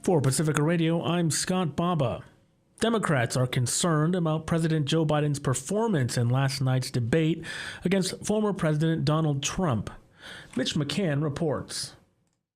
For Pacifica Radio, I'm Scott Baba. Democrats are concerned about President Joe Biden's performance in last night's debate against former President Donald Trump. Mitch McCann reports.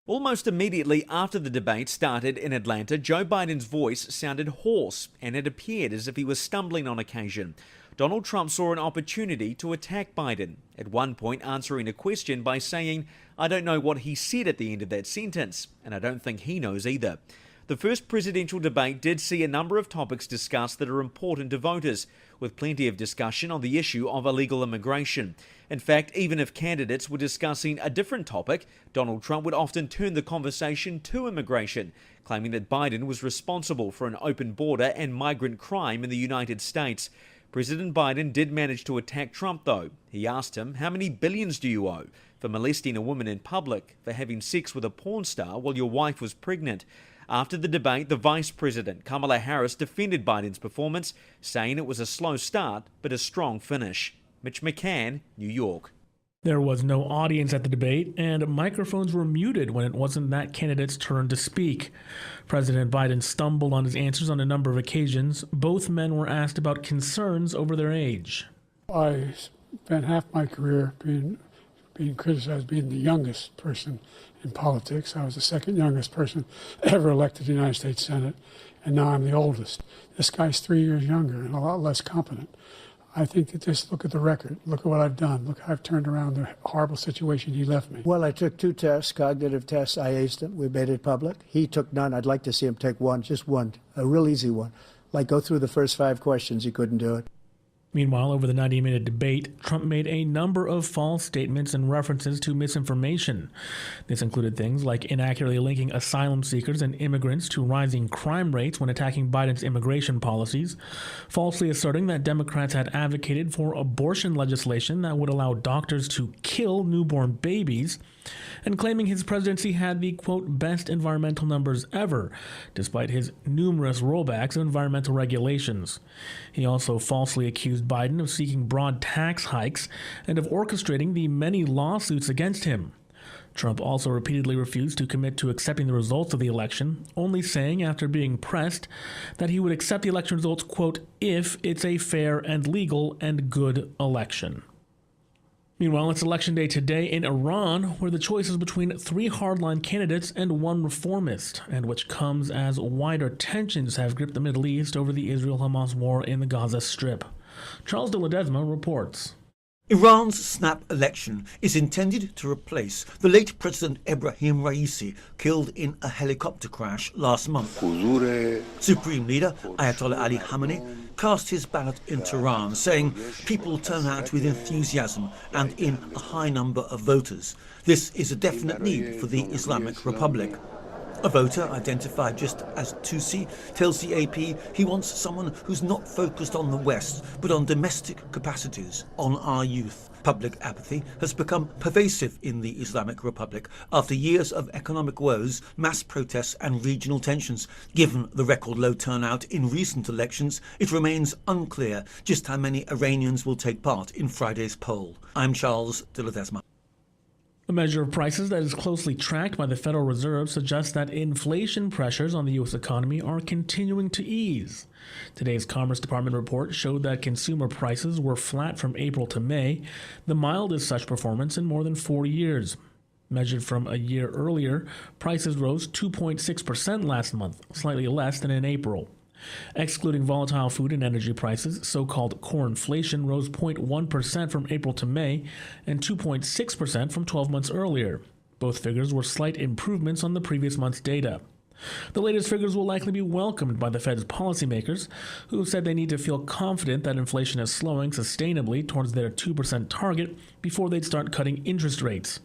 Almost immediately after the debate started in Atlanta, Joe Biden's voice sounded hoarse, and it appeared as if he was stumbling on occasion. Donald Trump saw an opportunity to attack Biden, at one point answering a question by saying, "I don't know what he said at the end of that sentence, and I don't think he knows either." The first presidential debate did see a number of topics discussed that are important to voters, with plenty of discussion on the issue of illegal immigration. In fact, even if candidates were discussing a different topic, Donald Trump would often turn the conversation to immigration, claiming that Biden was responsible for an open border and migrant crime in the United States. President Biden did manage to attack Trump, though. He asked him, "How many billions do you owe for molesting a woman in public, for having sex with a porn star while your wife was pregnant?" After the debate, the Vice President, Kamala Harris, defended Biden's performance, saying it was a slow start but a strong finish. Mitch McCann, New York. There was no audience at the debate, and microphones were muted when it wasn't that candidate's turn to speak. President Biden stumbled on his answers on a number of occasions. Both men were asked about concerns over their age. I spent half my career being criticized being the youngest person in politics. I was the second youngest person ever elected to the United States Senate, and now I'm the oldest. This guy's 3 years younger and a lot less competent. I think that just look at the record. Look at what I've done. Look how I've turned around the horrible situation he left me. Well, I took 2 tests, cognitive tests. I aced them. We made it public. He took none. I'd like to see him take one, just one, a real easy one. Like go through the first 5 questions. He couldn't do it. Meanwhile, over the 90-minute debate, Trump made a number of false statements and references to misinformation. This included things like inaccurately linking asylum seekers and immigrants to rising crime rates when attacking Biden's immigration policies, falsely asserting that Democrats had advocated for abortion legislation that would allow doctors to kill newborn babies, and claiming his presidency had the, quote, best environmental numbers ever, despite his numerous rollbacks of environmental regulations. He also falsely accused Biden of seeking broad tax hikes and of orchestrating the many lawsuits against him. Trump also repeatedly refused to commit to accepting the results of the election, only saying after being pressed that he would accept the election results, quote, if it's a fair and legal and good election. Meanwhile, it's election day today in Iran, where the choice is between 3 hardline candidates and 1 reformist, and which comes as wider tensions have gripped the Middle East over the Israel-Hamas war in the Gaza Strip. Charles de Ledesma reports. Iran's snap election is intended to replace the late President Ebrahim Raisi, killed in a helicopter crash last month. Supreme Leader Ayatollah Ali Khamenei cast his ballot in Tehran, saying people turn out with enthusiasm and in a high number of voters. This is a definite need for the Islamic Republic. A voter identified just as Tusi tells the AP he wants someone who's not focused on the West, but on domestic capacities, on our youth. Public apathy has become pervasive in the Islamic Republic after years of economic woes, mass protests and regional tensions. Given the record low turnout in recent elections, it remains unclear just how many Iranians will take part in Friday's poll. I'm Charles de Ledesma. A measure of prices that is closely tracked by the Federal Reserve suggests that inflation pressures on the U.S. economy are continuing to ease. Today's Commerce Department report showed that consumer prices were flat from April to May, the mildest such performance in more than 4 years. Measured from a year earlier, prices rose 2.6% last month, slightly less than in April. Excluding volatile food and energy prices, so-called core inflation rose 0.1% from April to May and 2.6% from 12 months earlier. Both figures were slight improvements on the previous month's data. The latest figures will likely be welcomed by the Fed's policymakers, who have said they need to feel confident that inflation is slowing sustainably towards their 2% target before they'd start cutting interest rates.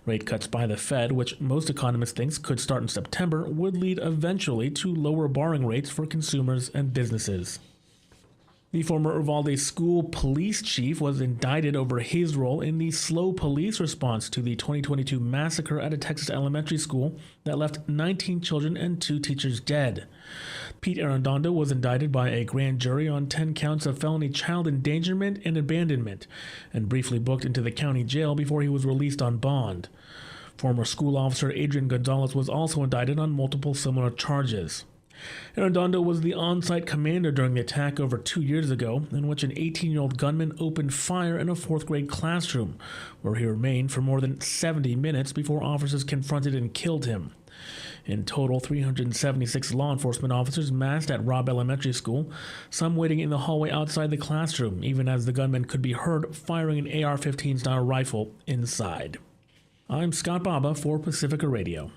Rate cuts by the Fed, which most economists think could start in September, would lead eventually to lower borrowing rates for consumers and businesses. The former Uvalde school police chief was indicted over his role in the slow police response to the 2022 massacre at a Texas elementary school that left 19 children and 2 teachers dead. Pete Arredondo was indicted by a grand jury on 10 counts of felony child endangerment and abandonment, and briefly booked into the county jail before he was released on bond. Former school officer Adrian Gonzalez was also indicted on multiple similar charges. Arredondo was the on-site commander during the attack over 2 years ago, in which an 18-year-old gunman opened fire in a fourth-grade classroom, where he remained for more than 70 minutes before officers confronted and killed him. In total, 376 law enforcement officers massed at Robb Elementary School, some waiting in the hallway outside the classroom, even as the gunman could be heard firing an AR-15 style rifle inside. I'm Scott Baba for Pacifica Radio.